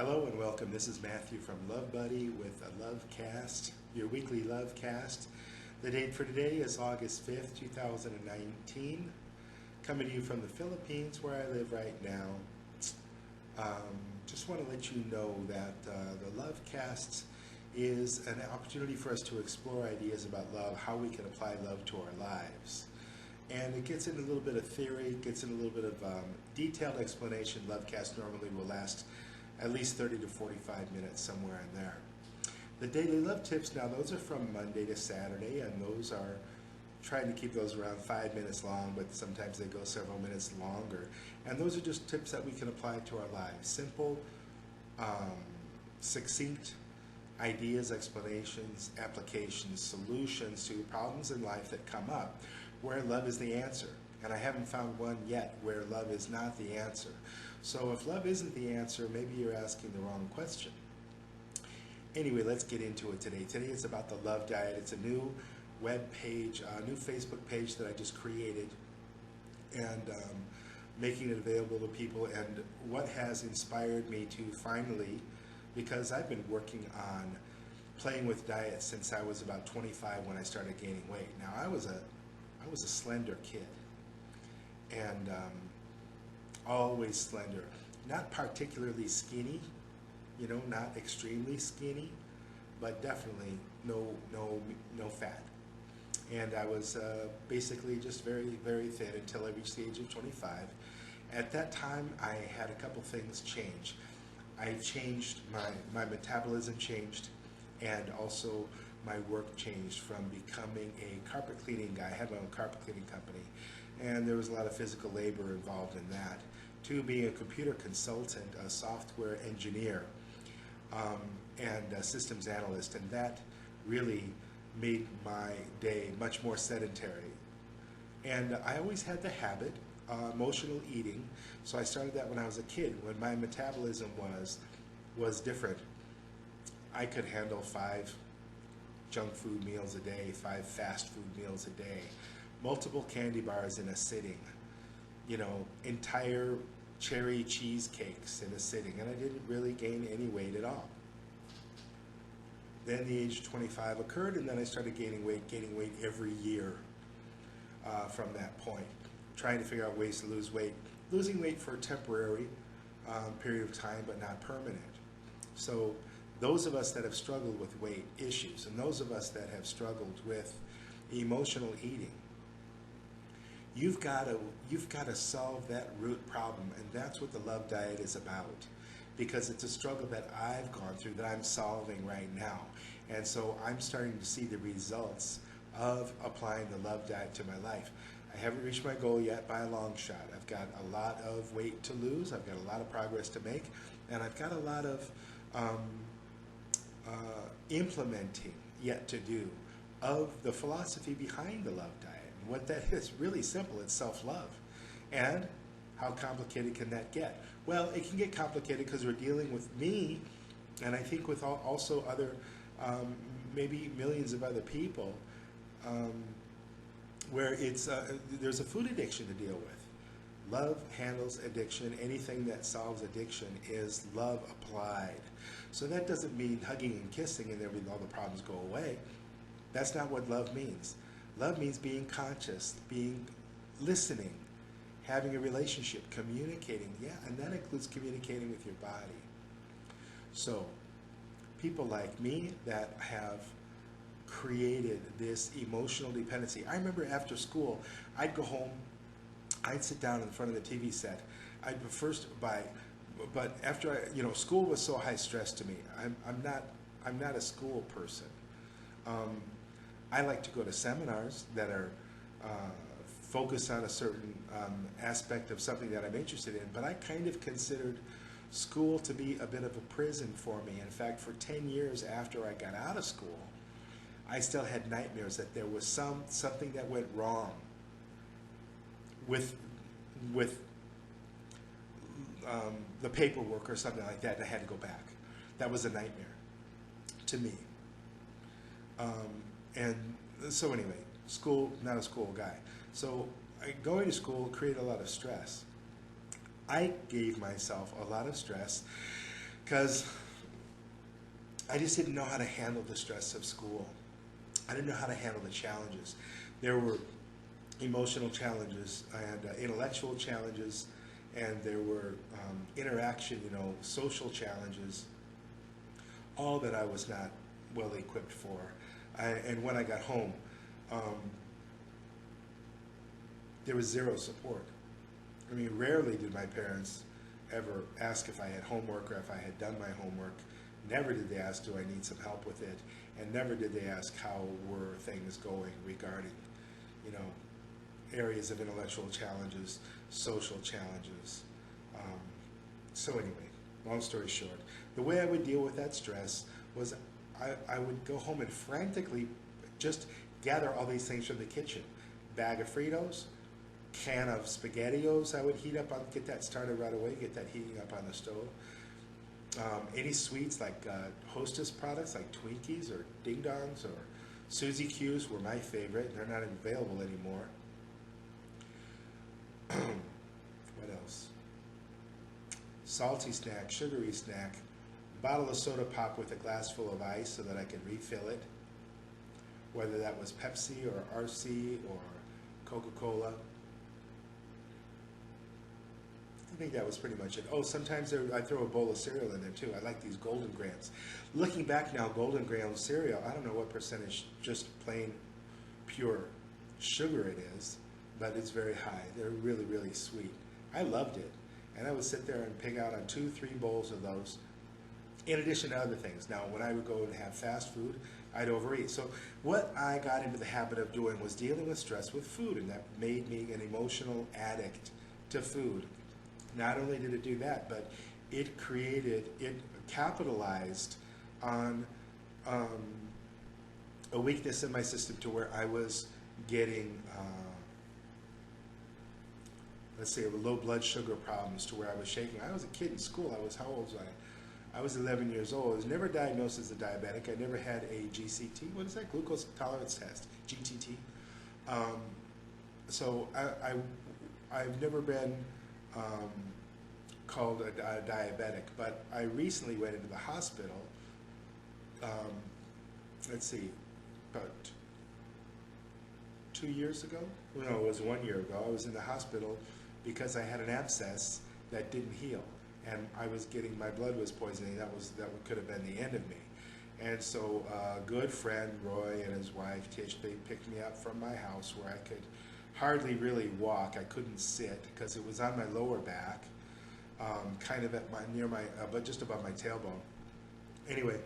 Hello and welcome. This is Matthew from LoveBudi with a LoveCast, your weekly LoveCast. The date for today is August 5th, 2019. Coming to you from the Philippines where I live right now. Just want to let you know that the LoveCasts is an opportunity for us to explore ideas about love, how we can apply love to our lives. And it gets into a little bit of theory, gets into a little bit of detailed explanation. LoveCast normally will last at least 30 to 45 minutes, somewhere in there. The daily love tips, now those are from Monday to Saturday, and those are trying to keep those around 5 minutes long, but sometimes they go several minutes longer. And those are just tips that we can apply to our lives. Simple, succinct ideas, explanations, applications, solutions to problems in life that come up where love is the answer. And I haven't found one yet where love is not the answer. So if love isn't the answer, maybe you're asking the wrong question. Anyway, let's get into it today. Today is about the Love Diet. It's a new web page, a new Facebook page that I just created, and making it available to people. And what has inspired me to finally, because I've been working on playing with diet since I was about 25 when I started gaining weight. Now I was a slender kid, and always slender, not particularly skinny, you know, not extremely skinny, but definitely no fat. And I was basically just very, very thin until I reached the age of 25. At that time, I had a couple things change. I changed, my metabolism changed, and also my work changed from becoming a carpet cleaning guy. I had my own carpet cleaning company, and there was a lot of physical labor involved in that, to being a computer consultant, a software engineer, and a systems analyst. And that really made my day much more sedentary. And I always had the habit, emotional eating, so I started that when I was a kid, when my metabolism was different. I could handle 5 junk food meals a day, 5 fast food meals a day, multiple candy bars in a sitting, you know, entire cherry cheesecakes in a sitting, and I didn't really gain any weight at all. Then the age of 25 occurred, and then I started gaining weight every year from that point, trying to figure out ways to lose weight, losing weight for a temporary period of time, but not permanent. So those of us that have struggled with weight issues, and those of us that have struggled with emotional eating, you've got to solve that root problem, and that's what the Love Diet is about, because it's a struggle that I've gone through, that I'm solving right now. And so I'm starting to see the results of applying the Love Diet to my life. I haven't reached my goal yet by a long shot. I've got a lot of weight to lose, I've got a lot of progress to make, and I've got a lot of implementing yet to do of the philosophy behind the Love Diet. And what that is, really simple, it's self-love. And how complicated can that get? Well, it can get complicated because we're dealing with me, and I think with also other, maybe millions of other people, where it's there's a food addiction to deal with. Love handles addiction. Anything that solves addiction is love applied. So that doesn't mean hugging and kissing and then all the problems go away. That's not what love means. Love means being conscious, listening, having a relationship, communicating. Yeah, and that includes communicating with your body. So people like me that have created this emotional dependency. I remember after school, I'd go home, I'd sit down in front of the TV set. But after school was so high stress to me. I'm not a school person. I like to go to seminars that are focused on a certain aspect of something that I'm interested in, but I kind of considered school to be a bit of a prison for me. In fact, for 10 years after I got out of school, I still had nightmares that there was something that went wrong with the paperwork or something like that, and I had to go back. That was a nightmare to me. And so anyway, school, not a school guy. So going to school created a lot of stress. I gave myself a lot of stress because I just didn't know how to handle the stress of school. I didn't know how to handle the challenges. There were emotional challenges and intellectual challenges, and there were interaction, social challenges, all that I was not well equipped for. And when I got home, there was zero support. I mean, rarely did my parents ever ask if I had homework or if I had done my homework. Never did they ask, do I need some help with it? And never did they ask, how were things going regarding, areas of intellectual challenges, social challenges. So anyway, long story short, the way I would deal with that stress was I would go home and frantically just gather all these things from the kitchen. Bag of Fritos, can of SpaghettiOs I would heat up, get that started right away, get that heating up on the stove. Any sweets like Hostess products like Twinkies or Ding Dongs or Suzy Q's were my favorite. They're not available anymore. What else? Salty snack, sugary snack, bottle of soda pop with a glass full of ice so that I could refill it, whether that was Pepsi or RC or Coca-Cola. I think that was pretty much it. Oh, sometimes I throw a bowl of cereal in there too. I like these Golden Grahams. Looking back now, Golden Graham cereal, I don't know what percentage just plain pure sugar it is, but it's very high. They're really, really sweet. I loved it. And I would sit there and pick out on 2-3 bowls of those, in addition to other things. Now, when I would go and have fast food, I'd overeat. So what I got into the habit of doing was dealing with stress with food, and that made me an emotional addict to food. Not only did it do that, but it capitalized on a weakness in my system to where I was getting, let's say, low blood sugar problems, to where I was shaking. I was a kid in school. How old was I? I was 11 years old. I was never diagnosed as a diabetic. I never had a GCT. What is that? Glucose tolerance test, GTT. So I've never been called a diabetic, but I recently went into the hospital, let's see, about 2 years ago? No, it was 1 year ago. I was in the hospital because I had an abscess that didn't heal, and my blood was poisoning. That could have been the end of me. And so a good friend, Roy, and his wife, Tish, they picked me up from my house where I could hardly really walk. I couldn't sit because it was on my lower back, kind of but just above my tailbone. Anyway,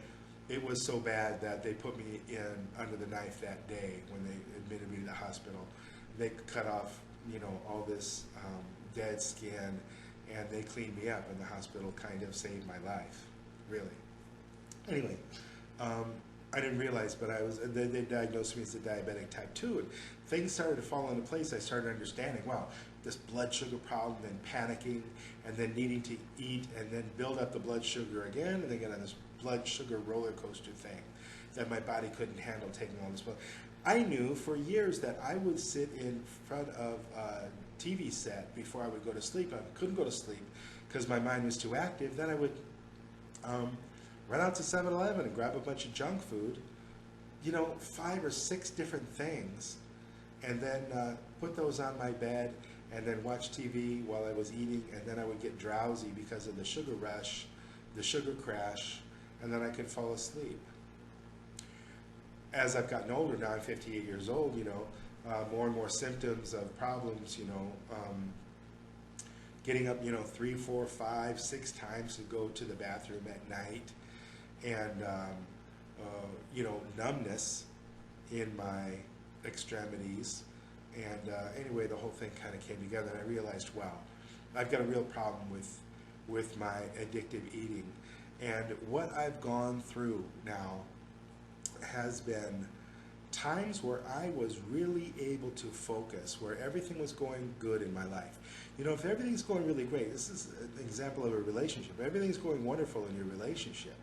it was so bad that they put me in under the knife that day when they admitted me to the hospital. They cut off, all this dead skin, and they cleaned me up, and the hospital kind of saved my life, really. Anyway, I didn't realize, but they diagnosed me as a diabetic type 2, and things started to fall into place. I started understanding, wow, this blood sugar problem, then panicking, and then needing to eat, and then build up the blood sugar again, and then get on this blood sugar roller coaster thing that my body couldn't handle, taking all this blood. I knew for years that I would sit in front of a TV set before I would go to sleep. I couldn't go to sleep because my mind was too active. Then I would run out to 7-Eleven and grab a bunch of junk food, 5 or 6 different things, and then put those on my bed and then watch TV while I was eating, and then I would get drowsy because of the sugar rush, the sugar crash, and then I could fall asleep. As I've gotten older, now I'm 58 years old, more and more symptoms of problems, getting up, 3, 4, 5, 6 times to go to the bathroom at night, and, numbness in my extremities. And anyway, the whole thing kind of came together, and I realized, wow, I've got a real problem with my addictive eating. And what I've gone through now has been times where I was really able to focus, where everything was going good in my life. If everything's going really great, this is an example of a relationship. If everything's going wonderful in your relationship,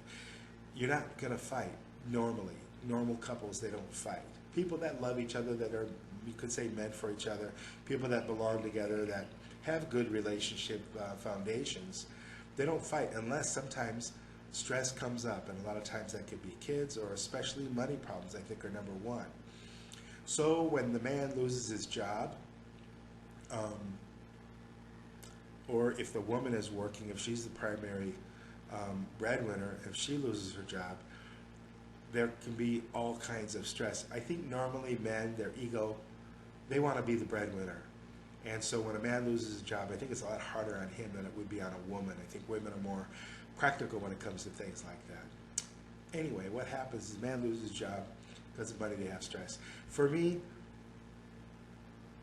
you're not going to fight normally. Normal couples, they don't fight. People that love each other, that are, you could say, meant for each other, people that belong together, that have good relationship foundations, they don't fight unless sometimes stress comes up, and a lot of times that could be kids, or especially money problems, I think, are number one. So when the man loses his job, or if the woman is working, if she's the primary breadwinner, if she loses her job, there can be all kinds of stress. I think normally men, their ego, they want to be the breadwinner. And so when a man loses his job, I think it's a lot harder on him than it would be on a woman. I think women are more practical when it comes to things like that. Anyway, what happens is a man loses his job because of money, they have stress. For me,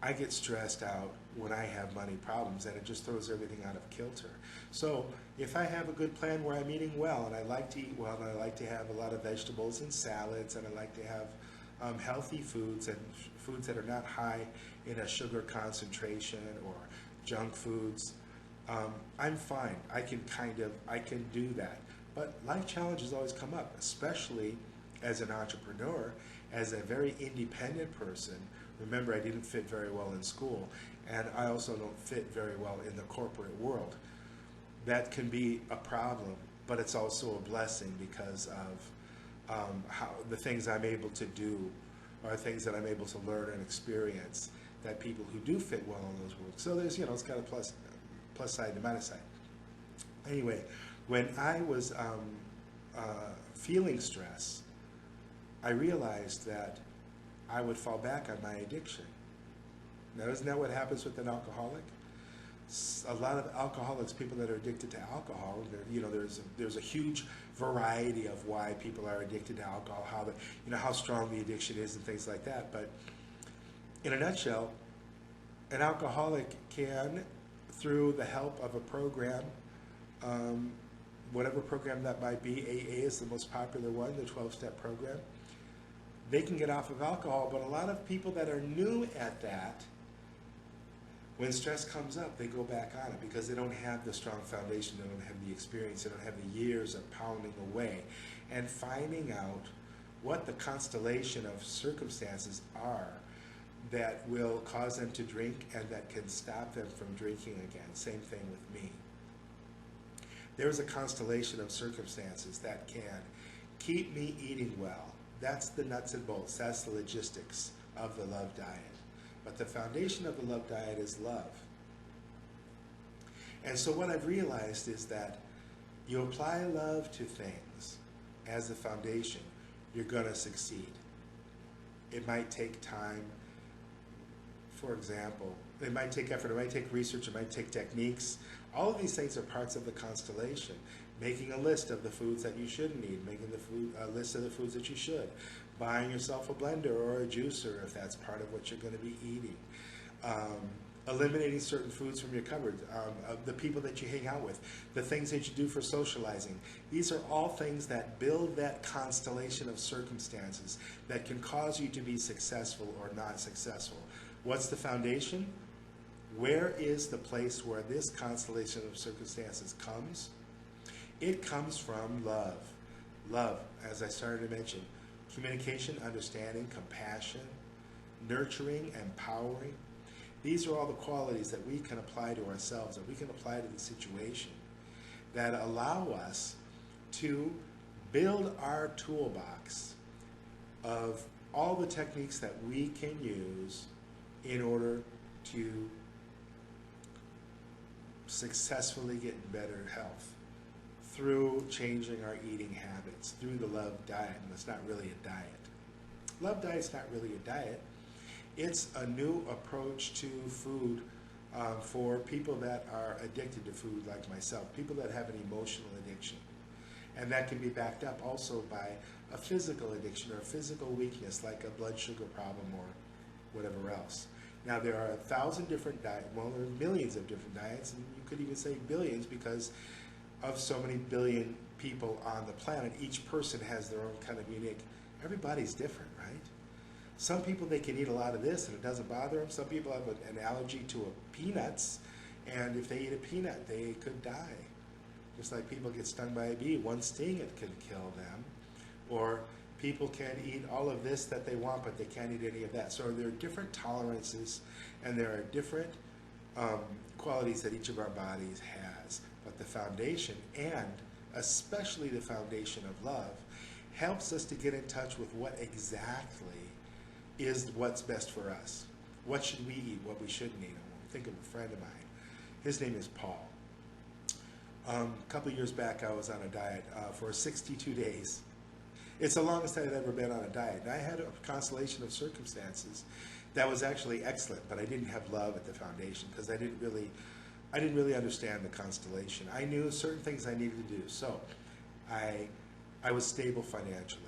I get stressed out when I have money problems, and it just throws everything out of kilter. So if I have a good plan where I'm eating well, and I like to eat well, and I like to have a lot of vegetables and salads, and I like to have healthy foods, and foods that are not high in a sugar concentration or junk foods, I'm fine. I can do that. But life challenges always come up, especially as an entrepreneur, as a very independent person. Remember, I didn't fit very well in school, and I also don't fit very well in the corporate world. That can be a problem, but it's also a blessing because of how the things I'm able to do are things that I'm able to learn and experience that people who do fit well in those worlds. So there's, it's got a plus side and minus side. Anyway, when I was feeling stress, I realized that I would fall back on my addiction. Now, isn't that what happens with an alcoholic? A lot of alcoholics, people that are addicted to alcohol, there's a huge variety of why people are addicted to alcohol, how strong the addiction is and things like that. But in a nutshell, an alcoholic can, through the help of a program, whatever program that might be, AA is the most popular one, the 12-step program, they can get off of alcohol. But a lot of people that are new at that, when stress comes up, they go back on it because they don't have the strong foundation, they don't have the experience, they don't have the years of pounding away and finding out what the constellation of circumstances are that will cause them to drink and that can stop them from drinking again. Same thing with me. There's a constellation of circumstances that can keep me eating well. That's the nuts and bolts. That's the logistics of the Love Diet. But the foundation of the Love Diet is love. And so what I've realized is that you apply love to things as the foundation, you're going to succeed. It might take time. For example, it might take effort, it might take research, it might take techniques. All of these things are parts of the constellation. Making a list of the foods that you shouldn't eat, making a list of the foods that you should, buying yourself a blender or a juicer if that's part of what you're going to be eating, eliminating certain foods from your cupboard, the people that you hang out with, the things that you do for socializing. These are all things that build that constellation of circumstances that can cause you to be successful or not successful. What's the foundation? Where is the place where this constellation of circumstances comes? It comes from love. Love, as I started to mention, communication, understanding, compassion, nurturing, empowering. These are all the qualities that we can apply to ourselves, that we can apply to the situation, that allow us to build our toolbox of all the techniques that we can use in order to successfully get better health through changing our eating habits, through the Love Diet. And it's not really a diet. Love Diet's not really a diet. It's a new approach to food for people that are addicted to food like myself, people that have an emotional addiction. And that can be backed up also by a physical addiction or a physical weakness like a blood sugar problem or whatever else. Now, there are 1,000 different diets, well, there are millions of different diets, and you could even say billions because of so many billion people on the planet. Each person has their own kind of unique, everybody's different, right? Some people, they can eat a lot of this and it doesn't bother them. Some people have an allergy to peanuts, and if they eat a peanut, they could die. Just like people get stung by a bee, one sting, it could kill them. Or people can eat all of this that they want, but they can't eat any of that. So there are different tolerances, and there are different qualities that each of our bodies has. But the foundation and especially the foundation of love, helps us to get in touch with what exactly is what's best for us. What should we eat, what we shouldn't eat. I think of a friend of mine. His name is Paul. A couple of years back, I was on a diet for 62 days. It's the longest I'd ever been on a diet. And I had a constellation of circumstances that was actually excellent, but I didn't have love at the foundation because I didn't really understand the constellation. I knew certain things I needed to do. So I was stable financially.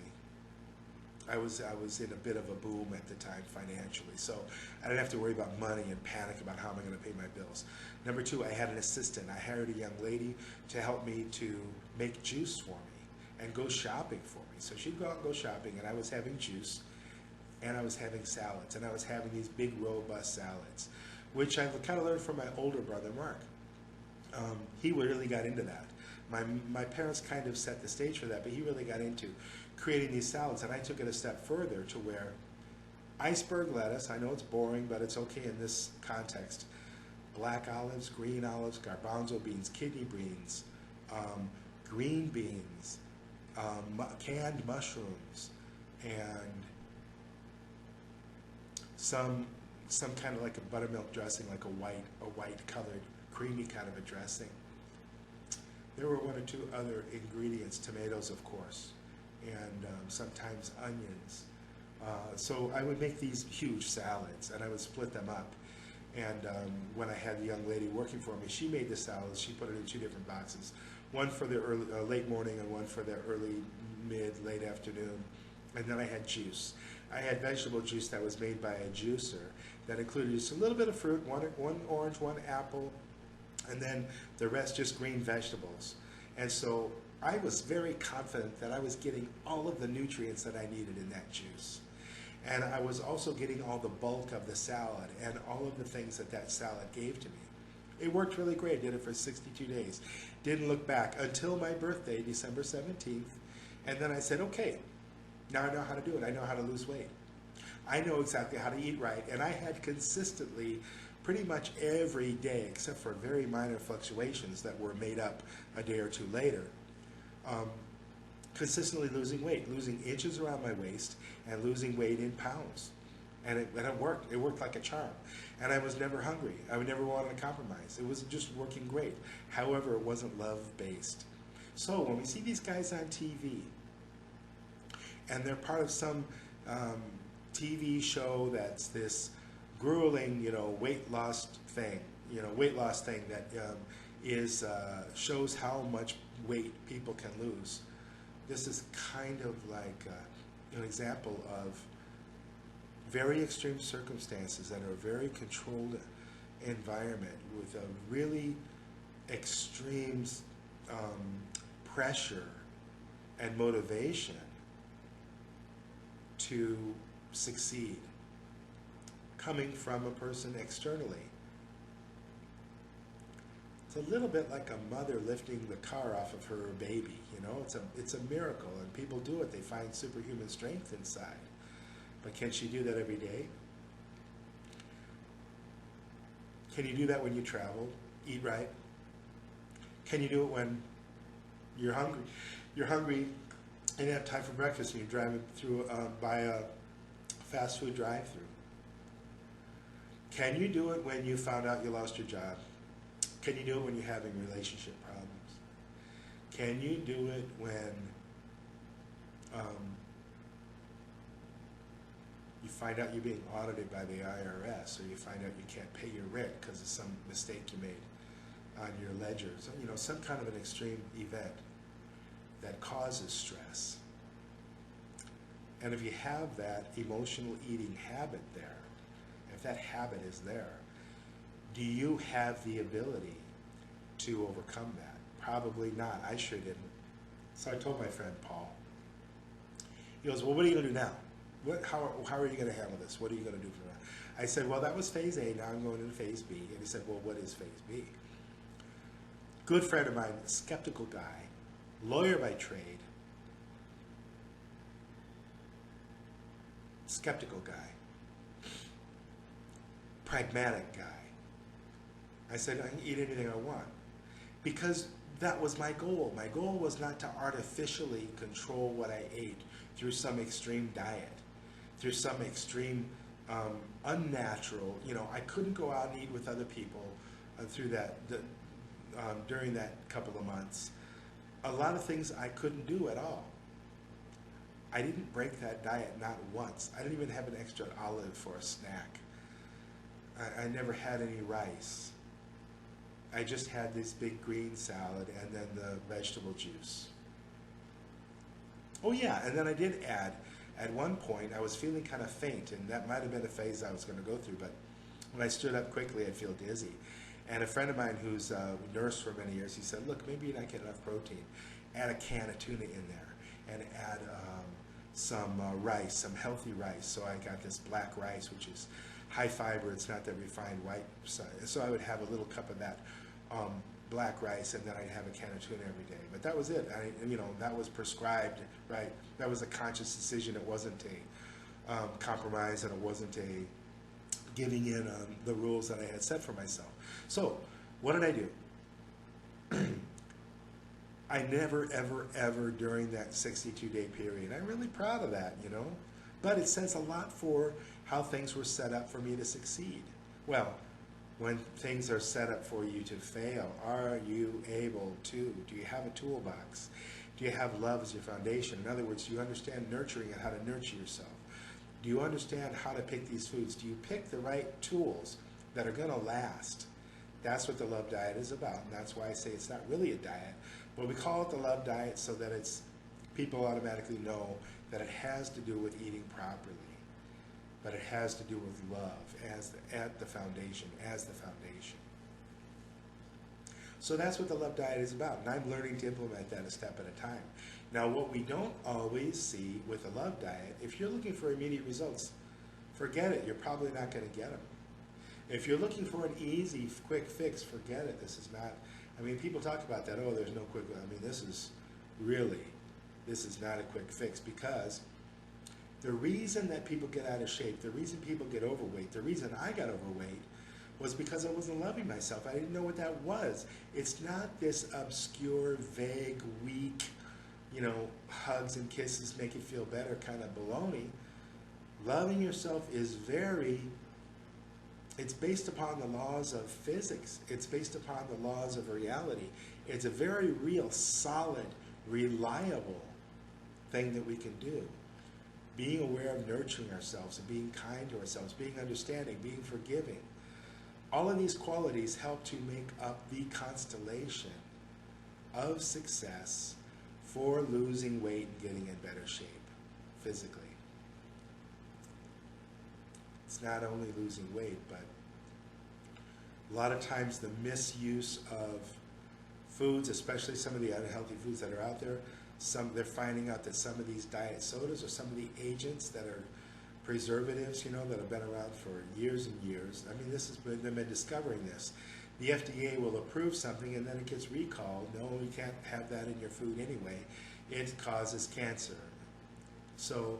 I was in a bit of a boom at the time financially, so I didn't have to worry about money and panic about how am I going to pay my bills. Number two, I had an assistant. I hired a young lady to help me to make juice for me and go shopping for me. So she'd go out and go shopping, and I was having juice, and I was having salads, and I was having these big robust salads, which I kind of learned from my older brother, Mark. He really got into that. My parents kind of set the stage for that, but he really got into creating these salads, and I took it a step further to where iceberg lettuce, I know it's boring, but it's okay in this context, black olives, green olives, garbanzo beans, kidney beans, green beans, canned mushrooms, and some kind of like a buttermilk dressing, like a white colored, creamy kind of a dressing. There were one or two other ingredients, tomatoes, of course, and sometimes onions. So I would make these huge salads, and I would split them up. And when I had the young lady working for me, she made the salads. She put it in two different boxes, one for the late morning and one for the early, late afternoon. And then I had juice. I had vegetable juice that was made by a juicer that included just a little bit of fruit, one orange, one apple, and then the rest just green vegetables. And so I was very confident that I was getting all of the nutrients that I needed in that juice. And I was also getting all the bulk of the salad and all of the things that that salad gave to me. It worked really great. I did it for 62 days. Didn't look back until my birthday, December 17th. And then I said, okay, now I know how to do it. I know how to lose weight. I know exactly how to eat right. And I had consistently, pretty much every day, except for very minor fluctuations that were made up a day or two later, consistently losing weight, losing inches around my waist and losing weight in pounds. And it worked. It worked like a charm. And I was never hungry. I never wanted to compromise. It was just working great. However, it wasn't love-based. So when we see these guys on TV, and they're part of some TV show that's this grueling, weight loss thing, that shows how much weight people can lose. This is kind of like an example of very extreme circumstances that are a very controlled environment with a really extreme pressure and motivation to succeed, coming from a person externally. It's a little bit like a mother lifting the car off of her baby, it's a miracle, and people do it. They find superhuman strength inside. But can she do that every day? Can you do that when you travel? Eat right? Can you do it when you're hungry? You're hungry and you have time for breakfast and you're driving through by a fast food drive-through. Can you do it when you found out you lost your job? Can you do it when you're having relationship problems? Can you do it when you find out you're being audited by the IRS, or you find out you can't pay your rent because of some mistake you made on your ledger? So, some kind of an extreme event that causes stress. And if you have that emotional eating habit there, if that habit is there, do you have the ability to overcome that? Probably not. I sure didn't. So I told my friend Paul. He goes, well, what are you going to do now? How are you going to handle this? What are you going to do for that? I said, well, that was phase A. Now I'm going into phase B. And he said, well, what is phase B? Good friend of mine, skeptical guy, lawyer by trade, skeptical guy, pragmatic guy. I said, I can eat anything I want. Because that was my goal. My goal was not to artificially control what I ate through some extreme diet, through some extreme unnatural, I couldn't go out and eat with other people during that couple of months. A lot of things I couldn't do at all. I didn't break that diet, not once. I didn't even have an extra olive for a snack. I never had any rice. I just had this big green salad and then the vegetable juice. Oh yeah, and then I did add, at one point I was feeling kind of faint, and that might have been a phase I was going to go through, but when I stood up quickly I'd feel dizzy. And a friend of mine who's nursed for many years, he said, look, maybe you're not getting enough protein. Add a can of tuna in there and add some rice, some healthy rice. So I got this black rice, which is high fiber. It's not that refined white. So I would have a little cup of that black rice, and then I'd have a can of tuna every day. But that was it. That was prescribed, right? That was a conscious decision. It wasn't a compromise, and it wasn't a giving in on the rules that I had set for myself. So what did I do? I never, ever, ever during that 62-day period, I'm really proud of that, but it says a lot for how things were set up for me to succeed. Well, when things are set up for you to fail, are you able to? Do you have a toolbox? Do you have love as your foundation? In other words, do you understand nurturing and how to nurture yourself? Do you understand how to pick these foods? Do you pick the right tools that are going to last? That's what the Love Diet is about, and that's why I say it's not really a diet, but we call it the Love Diet so that people automatically know that it has to do with eating properly, but it has to do with love as the foundation. So that's what the Love Diet is about, and I'm learning to implement that a step at a time. Now, what we don't always see with the Love Diet, if you're looking for immediate results, forget it. You're probably not going to get them. If you're looking for an easy, quick fix, forget it. This is not, people talk about that, oh, there's no quick, this is not a quick fix, because the reason that people get out of shape, the reason people get overweight, the reason I got overweight was because I wasn't loving myself. I didn't know what that was. It's not this obscure, vague, weak, hugs and kisses make you feel better kind of baloney. Loving yourself is it's based upon the laws of physics. It's based upon the laws of reality. It's a very real, solid, reliable thing that we can do. Being aware of nurturing ourselves and being kind to ourselves, being understanding, being forgiving. All of these qualities help to make up the constellation of success for losing weight and getting in better shape physically. It's not only losing weight, but a lot of times the misuse of foods, especially some of the unhealthy foods that are out there, they're finding out that some of these diet sodas or some of the agents that are preservatives, that have been around for years and years. They've been discovering this. The FDA will approve something and then it gets recalled. No, you can't have that in your food anyway. It causes cancer. So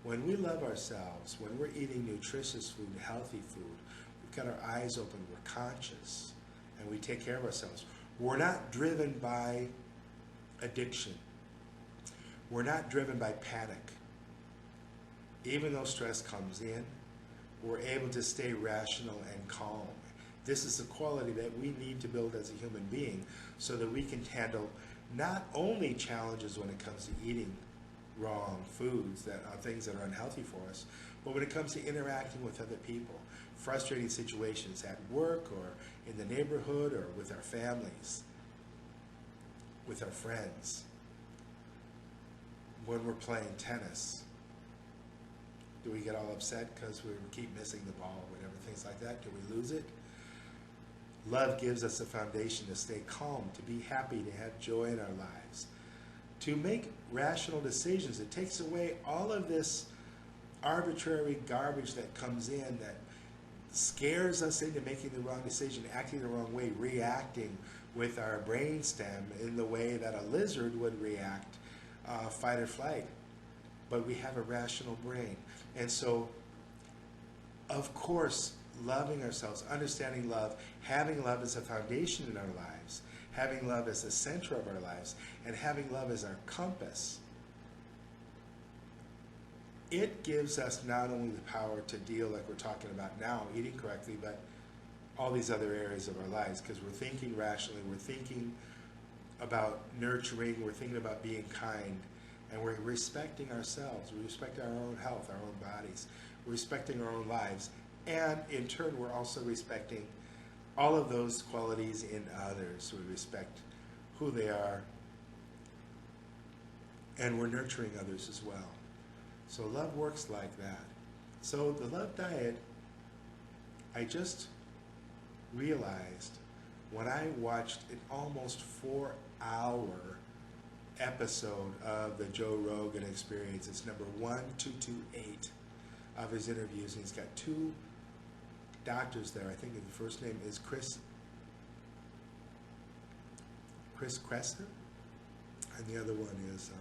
when we love ourselves, when we're eating nutritious food, healthy food, we've got our eyes open, we're conscious, and we take care of ourselves. We're not driven by addiction. We're not driven by panic. Even though stress comes in, we're able to stay rational and calm. This is the quality that we need to build as a human being so that we can handle not only challenges when it comes to eating wrong foods, that are things that are unhealthy for us, but when it comes to interacting with other people, frustrating situations at work or in the neighborhood or with our families, with our friends, when we're playing tennis. Do we get all upset because we keep missing the ball or whatever, things like that? Do we lose it? Love gives us a foundation to stay calm, to be happy, to have joy in our lives, to make rational decisions. It takes away all of this arbitrary garbage that comes in that scares us into making the wrong decision, acting the wrong way, reacting with our brainstem in the way that a lizard would react, fight or flight. But we have a rational brain. And so, of course, loving ourselves, understanding love, having love as a foundation in our lives, having love as the center of our lives, and having love as our compass, it gives us not only the power to deal like we're talking about now, eating correctly, but all these other areas of our lives, because we're thinking rationally, we're thinking about nurturing, we're thinking about being kind, and we're respecting ourselves, we respect our own health, our own bodies, we're respecting our own lives, and in turn we're also respecting all of those qualities in others. We respect who they are, and we're nurturing others as well. So love works like that. So the love diet, I just realized when I watched an almost 4-hour episode of the Joe Rogan Experience. It's number 1228 of his interviews, and he's got 2 doctors there. I think the first name is Chris Kresser, and the other one is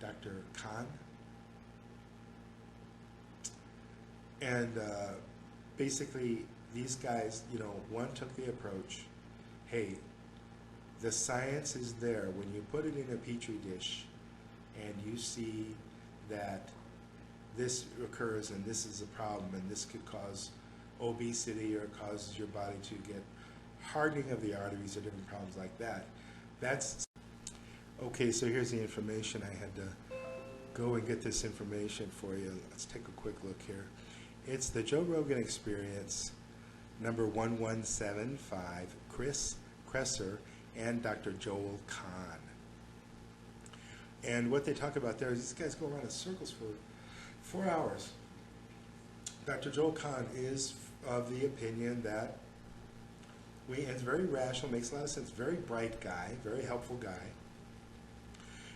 Dr. Khan. And basically, these guys, one took the approach, hey, the science is there. When you put it in a petri dish and you see that this occurs and this is a problem and this could cause obesity or causes your body to get hardening of the arteries or different problems like that. That's okay. So here's the information. I had to go and get this information for you. Let's take a quick look here. It's the Joe Rogan Experience, number 1175, Chris Kresser and Dr. Joel Kahn. And what they talk about there is these guys go around in circles for 4 hours. Dr. Joel Kahn is of the opinion that it's very rational, makes a lot of sense, very bright guy, very helpful guy,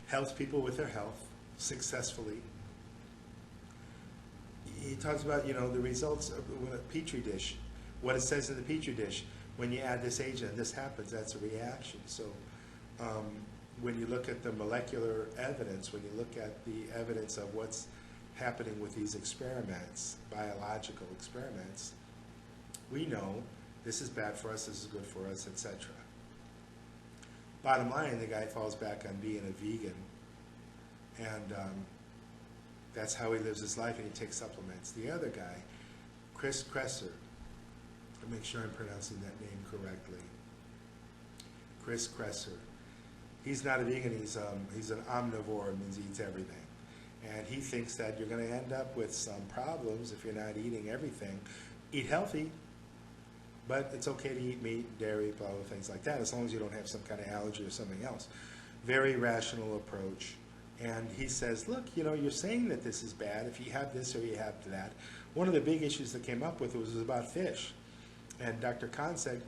helps people with their health successfully. He talks about, the results of a petri dish, what it says in the petri dish. When you add this agent, this happens, that's a reaction. So when you look at the molecular evidence, when you look at the evidence of what's happening with these experiments, biological experiments, we know this is bad for us, this is good for us, etc. Bottom line, the guy falls back on being a vegan, and that's how he lives his life, and he takes supplements. The other guy, Chris Kresser, to make sure I'm pronouncing that name correctly, Chris Kresser, he's not a vegan, he's an omnivore, means he eats everything. And he thinks that you're going to end up with some problems if you're not eating everything. Eat healthy, but it's okay to eat meat, dairy, blah, blah, things like that, as long as you don't have some kind of allergy or something else. Very rational approach. And he says, look, you're saying that this is bad if you have this or you have that. One of the big issues that came up with it was about fish. And Dr. Khan said,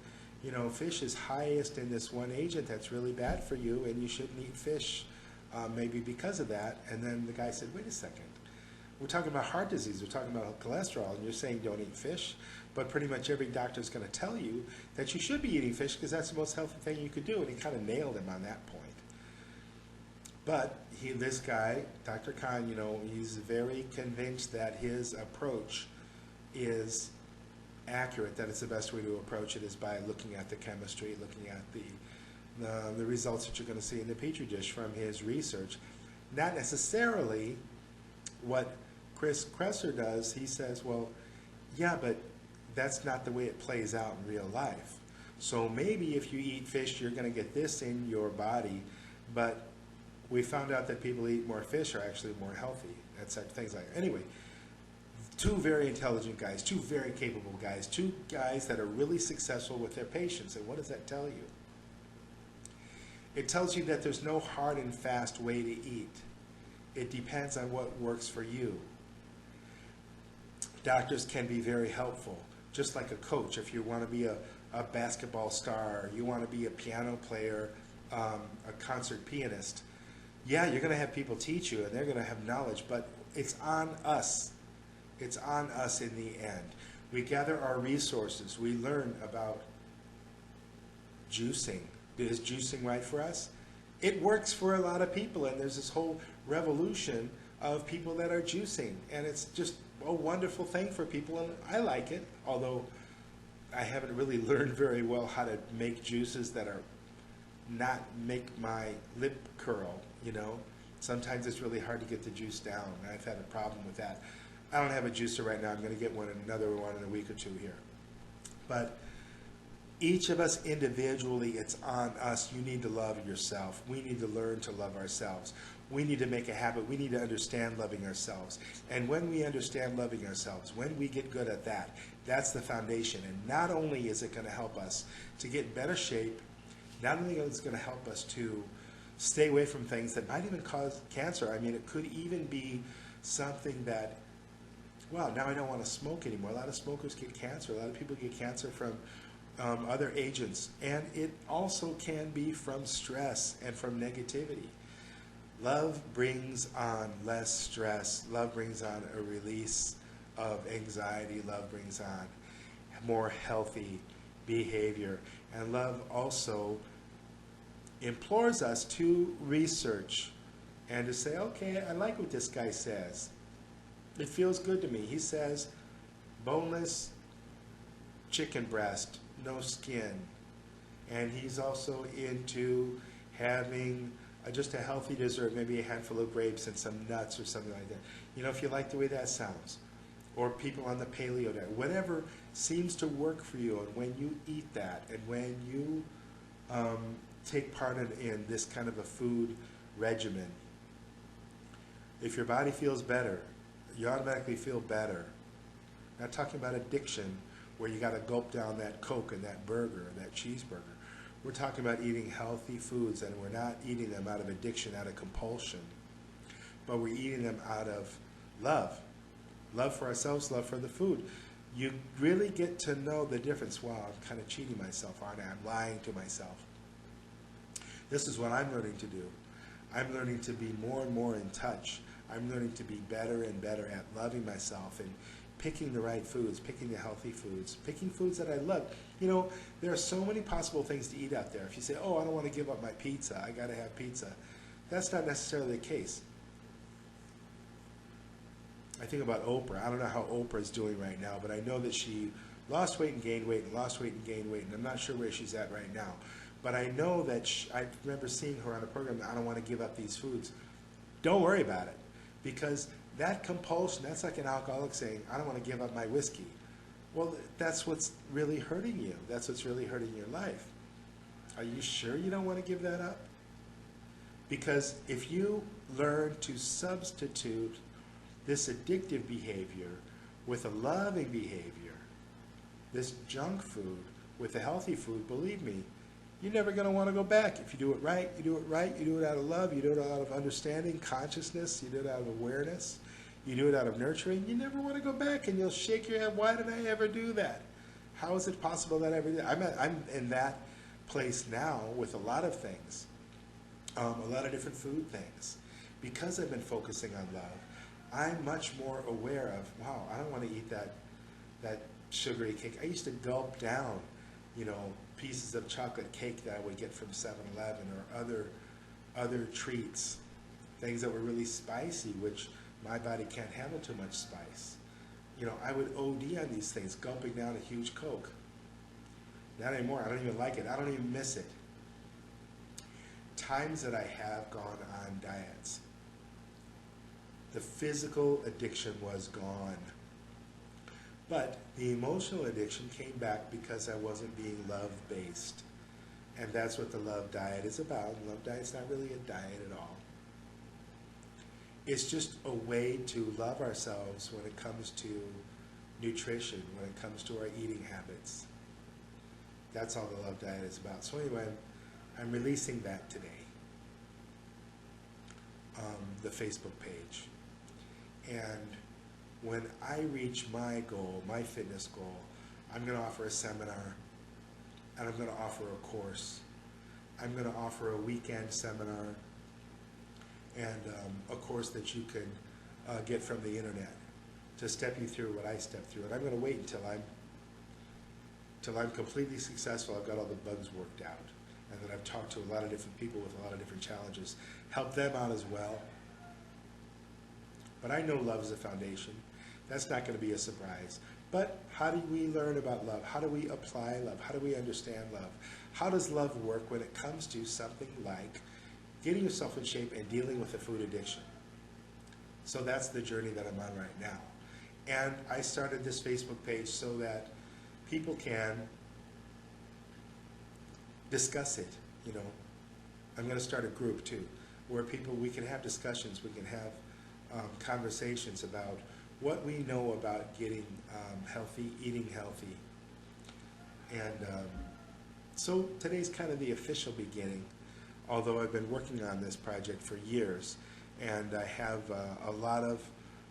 fish is highest in this one agent that's really bad for you, and you shouldn't eat fish maybe because of that. And then the guy said, wait a second. We're talking about heart disease, we're talking about cholesterol, and you're saying don't eat fish, but pretty much every doctor is going to tell you that you should be eating fish because that's the most healthy thing you could do. And he kind of nailed him on that point. But this guy, Dr. Khan, he's very convinced that his approach is accurate, that it's the best way to approach it is by looking at the chemistry, looking at the results that you're going to see in the petri dish from his research. Not necessarily what Chris Kresser does. He says, well, yeah, but that's not the way it plays out in real life. So maybe if you eat fish, you're going to get this in your body, but we found out that people who eat more fish are actually more healthy, etc. Things like that. Anyway, 2 very intelligent guys, 2 very capable guys, 2 guys that are really successful with their patients. And what does that tell you? It tells you that there's no hard and fast way to eat. It depends on what works for you. Doctors can be very helpful, just like a coach. If you want to be a basketball star, or you want to be a piano player, a concert pianist, yeah, you're going to have people teach you, and they're going to have knowledge, but it's on us. It's on us in the end. We gather our resources. We learn about juicing. Is juicing right for us? It works for a lot of people, and there's this whole revolution of people that are juicing, and it's just a wonderful thing for people, and I like it, although I haven't really learned very well how to make juices that are not make my lip curl, you know. Sometimes it's really hard to get the juice down, and I've had a problem with that. I don't have a juicer right now. I'm going to get another one in a week or two here. But each of us individually, it's on us. You need to love yourself. We need to learn to love ourselves. We need to make a habit. We need to understand loving ourselves. And when we understand loving ourselves, when we get good at that, that's the foundation. And not only is it going to help us to get in better shape, not only is it going to help us to stay away from things that might even cause cancer. I mean, it could even be something that, well, now I don't want to smoke anymore. A lot of smokers get cancer. A lot of people get cancer from other agents. And it also can be from stress and from negativity. Love brings on less stress. Love brings on a release of anxiety. Love brings on more healthy behavior. And love also implores us to research and to say, okay, I like what this guy says. It feels good to me. He says boneless chicken breast, no skin. And he's also into having just a healthy dessert, maybe a handful of grapes and some nuts or something like that. You know, if you like the way that sounds. Or people on the paleo diet, whatever seems to work for you. And when you eat that, and when you take part in this kind of a food regimen, if your body feels better, you automatically feel better. I'm not talking about addiction where you got to gulp down that Coke and that burger and that cheeseburger. We're talking about eating healthy foods, and we're not eating them out of addiction, out of compulsion, but we're eating them out of love. Love for ourselves, love for the food. You really get to know the difference. Wow, I'm kind of cheating myself, aren't I? I'm lying to myself. This is what I'm learning to do. I'm learning to be more and more in touch. I'm learning to be better and better at loving myself and picking the right foods, picking the healthy foods, picking foods that I love. You know, there are so many possible things to eat out there. If you say, oh, I don't want to give up my pizza, I got to have pizza. That's not necessarily the case. I think about Oprah. I don't know how Oprah is doing right now, but I know that she lost weight and gained weight and lost weight and gained weight, and I'm not sure where she's at right now. But I know that I remember seeing her on a program, I don't want to give up these foods. Don't worry about it, because that compulsion, that's like an alcoholic saying, I don't want to give up my whiskey. Well, that's what's really hurting you. That's what's really hurting your life. Are you sure you don't want to give that up? Because if you learn to substitute this addictive behavior with a loving behavior, this junk food with a healthy food, believe me, you're never going to want to go back. If you do it right, you do it right, you do it out of love, you do it out of understanding, consciousness, you do it out of awareness, you do it out of nurturing, you never want to go back, and you'll shake your head, why did I ever do that? How is it possible that I ever did? I'm in that place now with a lot of things, a lot of different food things. Because I've been focusing on love, I'm much more aware of, wow, I don't want to eat that sugary cake. I used to gulp down, you know, pieces of chocolate cake that I would get from 7-Eleven or other treats, things that were really spicy, which my body can't handle too much spice. You know, I would OD on these things, gulping down a huge Coke. Not anymore. I don't even like it. I don't even miss it. Times that I have gone on diets, the physical addiction was gone. But the emotional addiction came back because I wasn't being love-based. And that's what the Love Diet is about. Love Diet's not really a diet at all. It's just a way to love ourselves when it comes to nutrition, when it comes to our eating habits. That's all the Love Diet is about. So anyway, I'm releasing that today, the Facebook page. And when I reach my goal, my fitness goal, I'm going to offer a seminar, and I'm going to offer a course. I'm going to offer a weekend seminar and a course that you can get from the internet to step you through what I stepped through. And I'm going to wait until I'm completely successful. I've got all the bugs worked out, and that I've talked to a lot of different people with a lot of different challenges, help them out as well. But I know love is a foundation. That's not going to be a surprise. But how do we learn about love? How do we apply love? How do we understand love? How does love work when it comes to something like getting yourself in shape and dealing with a food addiction? So that's the journey that I'm on right now. And I started this Facebook page so that people can discuss it. You know, I'm going to start a group too, where we can have discussions, we can have conversations about what we know about getting healthy, eating healthy. And so today's kind of the official beginning, although I've been working on this project for years, and I have a lot of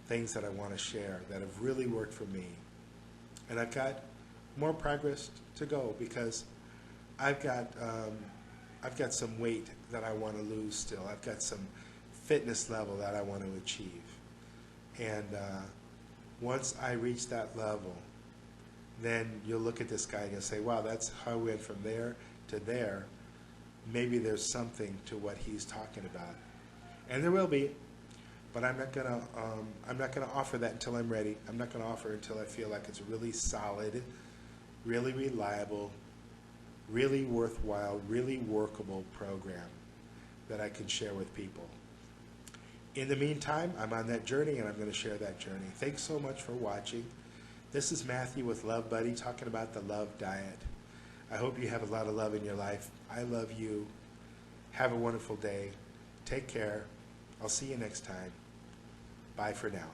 things that I want to share that have really worked for me. And I've got more progress to go because I've got some weight that I want to lose still. I've got some fitness level that I want to achieve. And once I reach that level, then you'll look at this guy and you'll say, wow, that's how I went from there to there. Maybe there's something to what he's talking about. And there will be, but I'm not gonna offer that until I'm ready. I'm not gonna offer it until I feel like it's a really solid, really reliable, really worthwhile, really workable program that I can share with people. In the meantime, I'm on that journey and I'm going to share that journey. Thanks so much for watching. This is Matthew with LoveBudi talking about the love diet. I hope you have a lot of love in your life. I love you. Have a wonderful day. Take care. I'll see you next time. Bye for now.